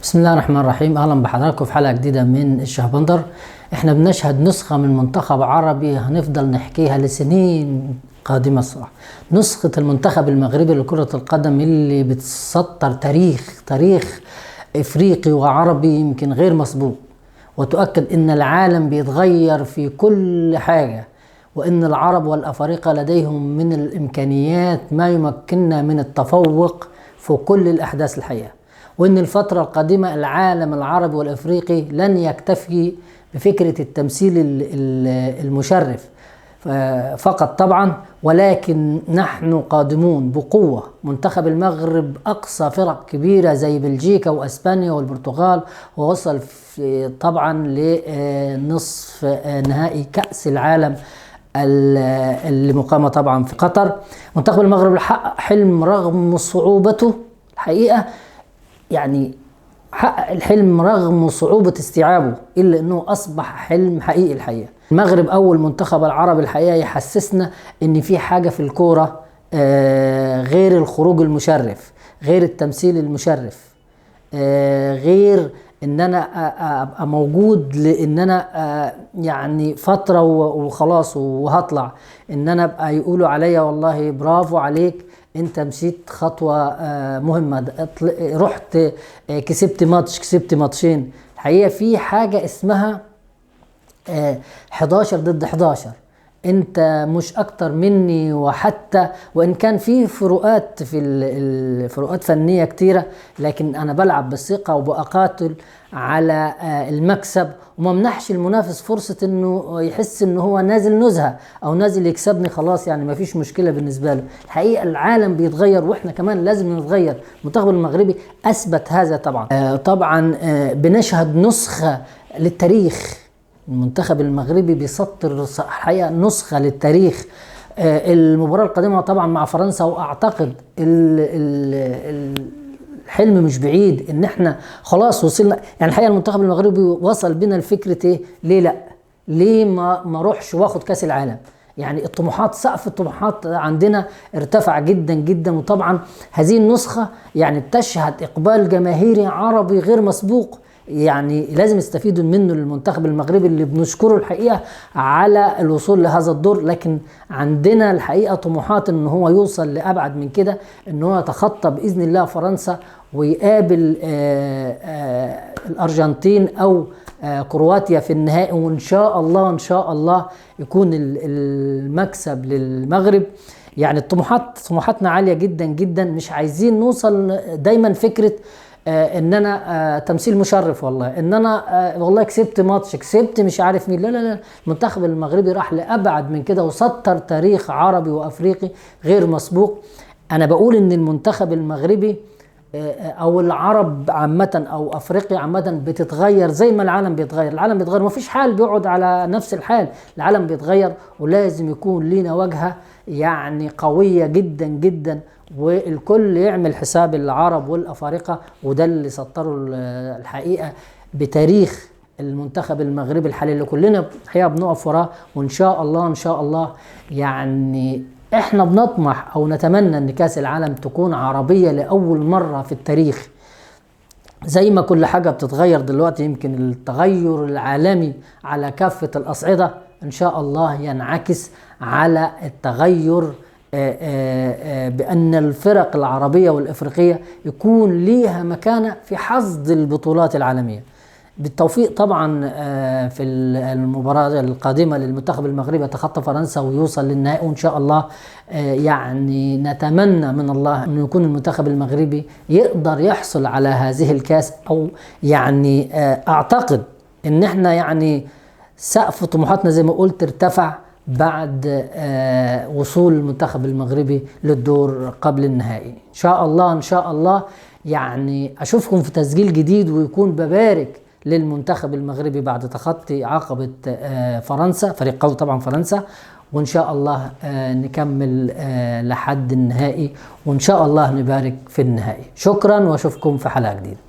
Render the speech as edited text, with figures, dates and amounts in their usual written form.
بسم الله الرحمن الرحيم. اهلا بحضراتكم في حلقه جديده من الشهبندر. احنا بنشهد نسخه من منتخب عربي هنفضل نحكيها لسنين قادمه الصراحه. نسخه المنتخب المغربي لكره القدم اللي بتسطر تاريخ افريقي وعربي يمكن غير مسبوق، وتؤكد ان العالم بيتغير في كل حاجه، وان العرب والافارقه لديهم من الامكانيات ما يمكننا من التفوق في كل الاحداث الحقيقه، وان الفترة القادمة العالم العربي والافريقي لن يكتفي بفكرة التمثيل المشرف فقط طبعا، ولكن نحن قادمون بقوة. منتخب المغرب اقصى فرق كبيرة زي بلجيكا واسبانيا والبرتغال، ووصل طبعا لنصف نهائي كأس العالم اللي مقامة طبعا في قطر. منتخب المغرب حقق حلم رغم صعوبته الحقيقة، يعني حقق الحلم رغم صعوبة استيعابه، إلا أنه أصبح حلم حقيقي الحقيقة. المغرب أول منتخب العربي الحقيقة يحسسنا أن في حاجة في الكورة غير الخروج المشرف، غير التمثيل المشرف، غير ان انا ابقى موجود لان انا يعني فترة وخلاص وهطلع، ان انا ابقى يقولوا عليا والله برافو عليك انت مشيت خطوة مهمة، رحت كسبت ماتش كسبت ماتشين. الحقيقة في حاجة اسمها 11 ضد 11، انت مش اكتر مني، وحتى وان كان في فروقات في الفروقات فنية كتيرة، لكن انا بلعب بالثقة وبقاتل على المكسب، وما منحش المنافس فرصة انه يحس انه هو نازل نزهة او نازل يكسبني خلاص، يعني ما فيش مشكلة بالنسبة له. الحقيقة العالم بيتغير واحنا كمان لازم نتغير. المنتخب المغربي اثبت هذا طبعا. بنشهد نسخة للتاريخ. المنتخب المغربي بيسطر الحقيقة نسخة للتاريخ. المباراة القادمة طبعا مع فرنسا، واعتقد الحلم مش بعيد ان احنا خلاص وصلنا. يعني الحقيقة المنتخب المغربي وصل بنا لفكرة ايه؟ ليه لا؟ ليه ما روحش واخد كاس العالم؟ يعني الطموحات، سقف الطموحات عندنا ارتفع جدا جدا. وطبعا هذه النسخة يعني بتشهد اقبال جماهيري عربي غير مسبوق، يعني لازم يستفيدوا منه المنتخب المغربي اللي بنشكره الحقيقة على الوصول لهذا الدور. لكن عندنا الحقيقة طموحات ان هو يوصل لأبعد من كده، ان هو يتخطى بإذن الله فرنسا ويقابل الأرجنتين أو كرواتيا في النهائي، وإن شاء الله يكون المكسب للمغرب. يعني طموحاتنا عالية جدا جدا، مش عايزين نوصل دايما فكرة ان انا تمثيل مشرف، والله ان انا والله كسبت ماتش كسبت مش عارف مين. لا، المنتخب المغربي راح لابعد من كده وسطر تاريخ عربي وافريقي غير مسبوق. انا بقول ان المنتخب المغربي او العرب عامة او افريقيا عامة بتتغير زي ما العالم بيتغير. العالم بيتغير، مفيش حال بيقعد على نفس الحال، العالم بيتغير، ولازم يكون لينا واجهة يعني قوية جدا جدا، والكل يعمل حساب العرب والافارقه. وده اللي سطروا الحقيقه بتاريخ المنتخب المغربي الحالي اللي كلنا الحقيقه بنقف وراه. وان شاء الله يعني احنا بنطمح او نتمنى ان كاس العالم تكون عربيه لاول مره في التاريخ. زي ما كل حاجه بتتغير دلوقتي، يمكن التغير العالمي على كافه الاصعده ان شاء الله ينعكس على التغير بأن الفرق العربية والإفريقية يكون ليها مكانة في حصد البطولات العالمية. بالتوفيق طبعا في المباراة القادمة للمنتخب المغربي، يتخطى فرنسا ويوصل للنهائي، وإن شاء الله يعني نتمنى من الله أن يكون المنتخب المغربي يقدر يحصل على هذه الكاس، أو يعني أعتقد أن احنا يعني سقف طموحاتنا زي ما قلت ارتفع بعد وصول المنتخب المغربي للدور قبل النهائي. إن شاء الله يعني أشوفكم في تسجيل جديد، ويكون ببارك للمنتخب المغربي بعد تخطي عقبة فرنسا، فريق قوي طبعا فرنسا، وإن شاء الله نكمل لحد النهائي، وإن شاء الله نبارك في النهائي. شكرا، وأشوفكم في حلقة جديدة.